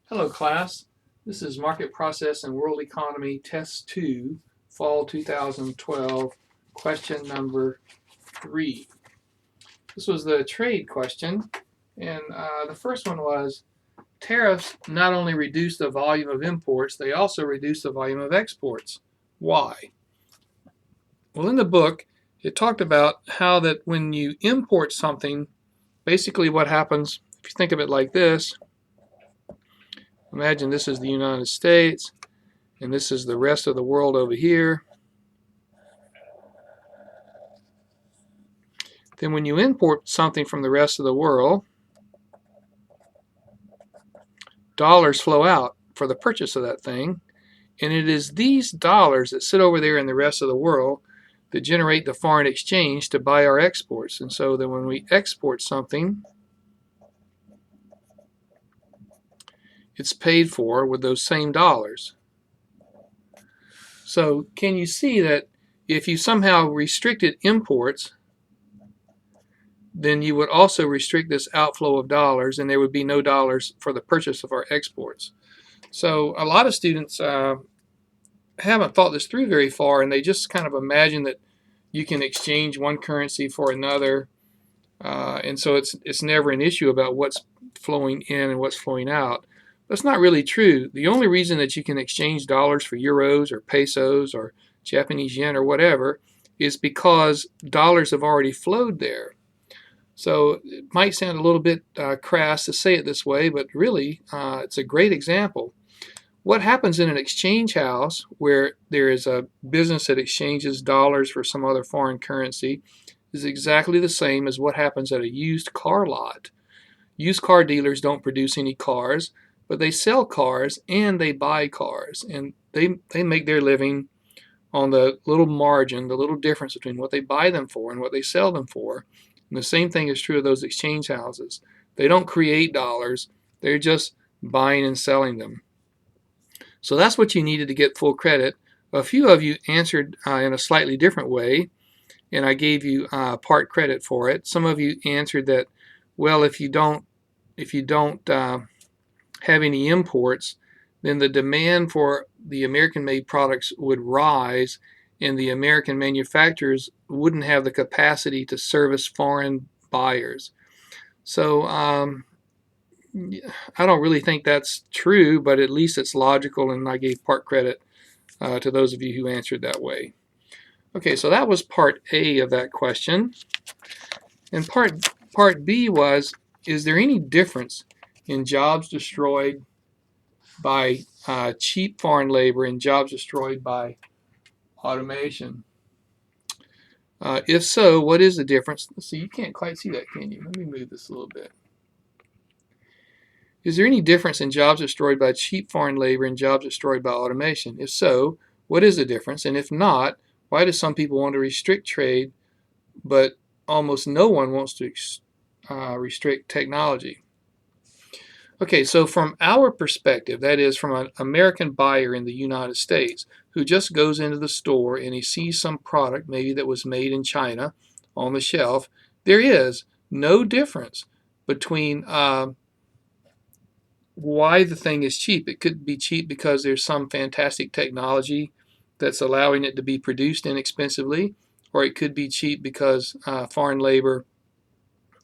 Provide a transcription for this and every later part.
Hello class, this is Market Process and World Economy Test 2, Fall 2012, question number 3. This was the trade question, and the first one was, tariffs not only reduce the volume of imports, they also reduce the volume of exports. Why? Well, in the book, it talked about how that when you import something, basically what happens, if you think of it like this, imagine this is the United States, and this is the rest of the world over here. Then when you import something from the rest of the world, dollars flow out for the purchase of that thing, and it is these dollars that sit over there in the rest of the world that generate the foreign exchange to buy our exports. And so that when we export something, it's paid for with those same dollars. So can you see that if you somehow restricted imports, then you would also restrict this outflow of dollars, and there would be no dollars for the purchase of our exports. So a lot of students haven't thought this through very far, and they just kind of imagine that you can exchange one currency for another, and so it's never an issue about what's flowing in and what's flowing out. That's not really true. The only reason that you can exchange dollars for euros or pesos or Japanese yen or whatever is because dollars have already flowed there. So it might sound a little bit crass to say it this way, but really it's a great example. What happens in an exchange house where there is a business that exchanges dollars for some other foreign currency is exactly the same as what happens at a used car lot. Used car dealers don't produce any cars, but they sell cars and they buy cars, and they make their living on the little margin, the little difference between what they buy them for and what they sell them for. And the same thing is true of those exchange houses. They don't create dollars, they're just buying and selling them. So that's what you needed to get full credit. A few of you answered in a slightly different way, and I gave you part credit for it. Some of you answered that, well, if you don't have any imports, then the demand for the American-made products would rise, and the American manufacturers wouldn't have the capacity to service foreign buyers. So I don't really think that's true, but at least it's logical, and I gave part credit to those of you who answered that way. Okay, so that was part A of that question. And part B was, is there any difference in jobs destroyed by cheap foreign labor and jobs destroyed by automation? If so, what is the difference? Let's see, you can't quite see that, can you? Let me move this a little bit. Is there any difference in jobs destroyed by cheap foreign labor and jobs destroyed by automation? If so, what is the difference? And if not, why do some people want to restrict trade, but almost no one wants to restrict technology? Okay, so from our perspective, that is from an American buyer in the United States who just goes into the store and he sees some product maybe that was made in China on the shelf, there is no difference between why the thing is cheap. It could be cheap because there's some fantastic technology that's allowing it to be produced inexpensively, or it could be cheap because foreign labor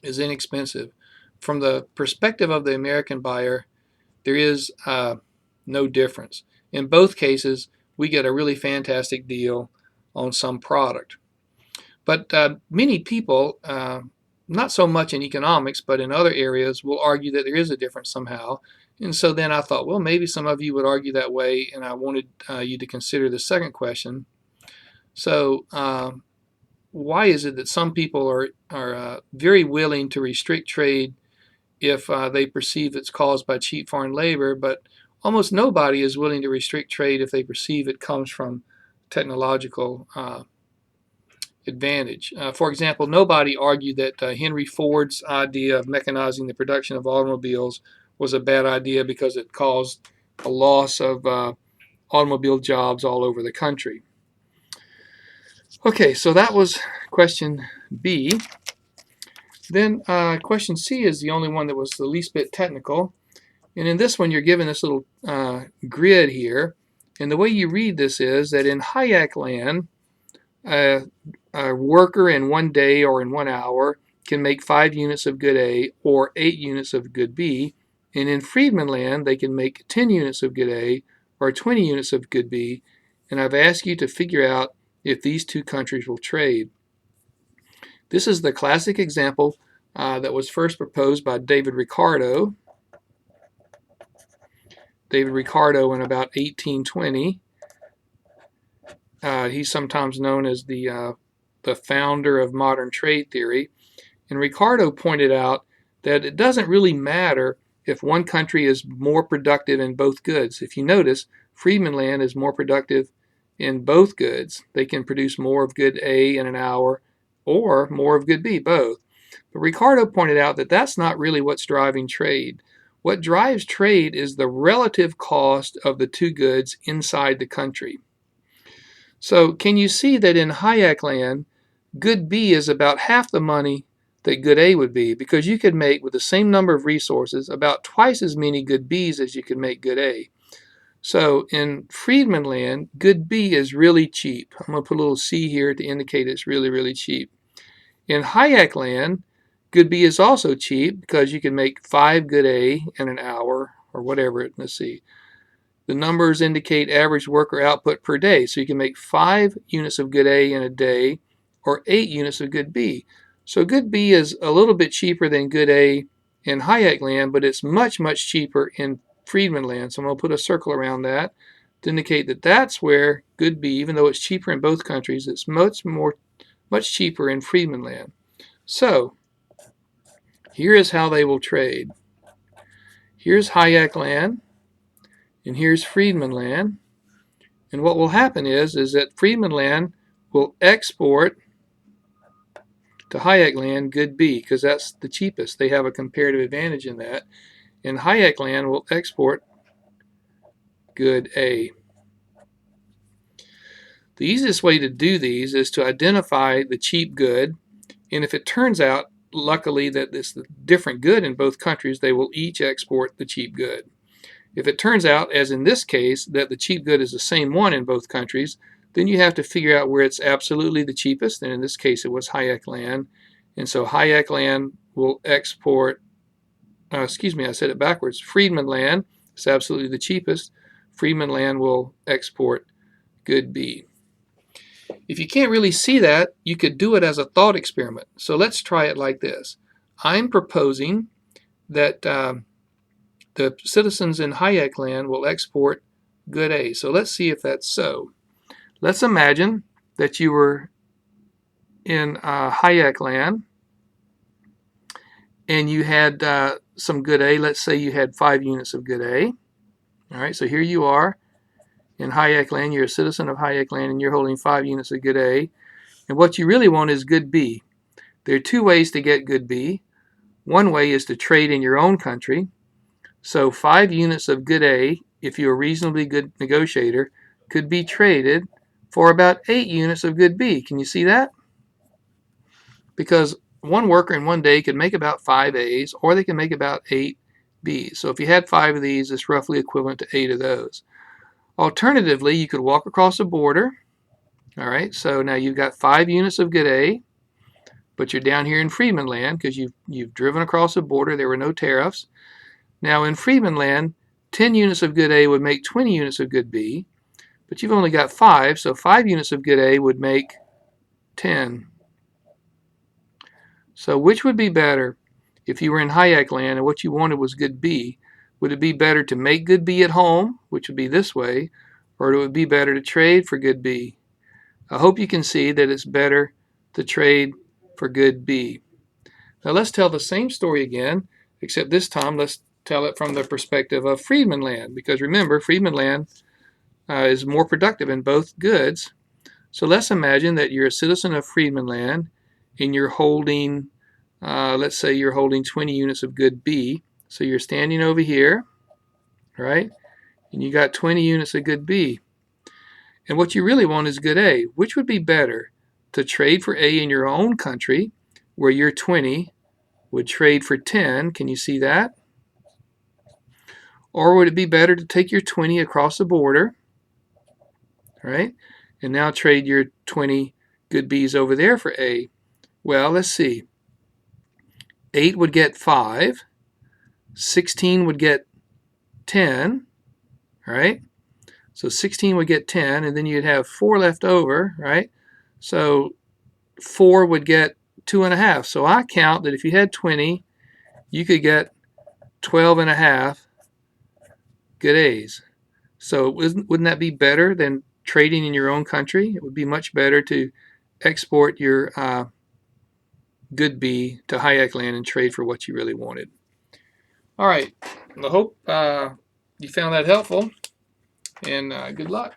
is inexpensive. From the perspective of the American buyer, there is no difference. In both cases, we get a really fantastic deal on some product. But many people, not so much in economics, but in other areas, will argue that there is a difference somehow. And so then I thought, well, maybe some of you would argue that way, and I wanted you to consider the second question. So why is it that some people are very willing to restrict trade if they perceive it's caused by cheap foreign labor, but almost nobody is willing to restrict trade if they perceive it comes from technological advantage? For example, nobody argued that Henry Ford's idea of mechanizing the production of automobiles was a bad idea because it caused a loss of automobile jobs all over the country. Okay, so that was question B. Then question C is the only one that was the least bit technical. And in this one, you're given this little grid here. And the way you read this is that in Hayek land, a worker in 1 day or in 1 hour can make 5 units of good A or 8 units of good B. And in Friedman land, they can make 10 units of good A or 20 units of good B. And I've asked you to figure out if these two countries will trade. This is the classic example that was first proposed by David Ricardo. David Ricardo in about 1820. He's sometimes known as the founder of modern trade theory. And Ricardo pointed out that it doesn't really matter if one country is more productive in both goods. If you notice, Friedman land is more productive in both goods. They can produce more of good A in an hour or more of good B, both. But Ricardo pointed out that that's not really what's driving trade. What drives trade is the relative cost of the two goods inside the country. So can you see that in Hayek land, good B is about half the money that good A would be, because you could make, with the same number of resources, about twice as many good Bs as you can make good A. So in Friedman land, good B is really cheap. I'm going to put a little C here to indicate it's really, really cheap. In Hayek land, good B is also cheap because you can make 5 good A in an hour or whatever. Let's see. The numbers indicate average worker output per day. So you can make 5 units of good A in a day or 8 units of good B. So good B is a little bit cheaper than good A in Hayek land, but it's much, much cheaper in Friedman land. So I'm going to put a circle around that to indicate that that's where good B, even though it's cheaper in both countries, it's much cheaper in Friedman land. So here is how they will trade. Here's Hayek land, and here's Friedman land. And what will happen is that Friedman land will export to Hayek land good B, because that's the cheapest. They have a comparative advantage in that. And Hayek land will export good A. The easiest way to do these is to identify the cheap good, and if it turns out, luckily, that it's a different good in both countries, they will each export the cheap good. If it turns out, as in this case, that the cheap good is the same one in both countries, then you have to figure out where it's absolutely the cheapest, and in this case it was Hayek land. And so Hayek land will export, I said it backwards, Friedman land is absolutely the cheapest. Friedman land will export good B. If you can't really see that, you could do it as a thought experiment. So let's try it like this. I'm proposing that the citizens in Hayek land will export good A. So let's see if that's so. Let's imagine that you were in Hayek land and you had some good A. Let's say you had 5 units of good A. All right, so here you are in Hayek land. You're a citizen of Hayek land and you're holding 5 units of good A. And what you really want is good B. There are 2 ways to get good B. One way is to trade in your own country. So 5 units of good A, if you're a reasonably good negotiator, could be traded for about 8 units of good B. Can you see that? Because one worker in 1 day could make about 5 A's, or they can make about 8 B's. So if you had 5 of these, it's roughly equivalent to 8 of those. Alternatively, you could walk across a border. All right, so now you've got 5 units of good A, but you're down here in Friedman land because you've driven across a border. There were no tariffs. Now in Friedman land, 10 units of good A would make 20 units of good B, but you've only got 5, so 5 units of good A would make 10. So which would be better if you were in Hayek land and what you wanted was good B? Would it be better to make good B at home, which would be this way, or would it be better to trade for good B? I hope you can see that it's better to trade for good B. Now let's tell the same story again, except this time let's tell it from the perspective of Friedman land, because remember, Friedman land is more productive in both goods. So let's imagine that you're a citizen of Friedman land and you're holding, let's say you're holding 20 units of good B. So you're standing over here, right? And you got 20 units of good B. And what you really want is good A. Which would be better? To trade for A in your own country, where you're 20, would trade for 10. Can you see that? Or would it be better to take your 20 across the border, right? And now trade your 20 good Bs over there for A? Well, let's see. 8 would get 5. 16 would get 10, right? So 16 would get 10, and then you'd have 4 left over, right? So 4 would get 2.5. So I count that if you had 20, you could get 12.5 good A's. So wouldn't that be better than trading in your own country? It would be much better to export your good B to Hayek land and trade for what you really wanted. All right. I hope you found that helpful, and good luck.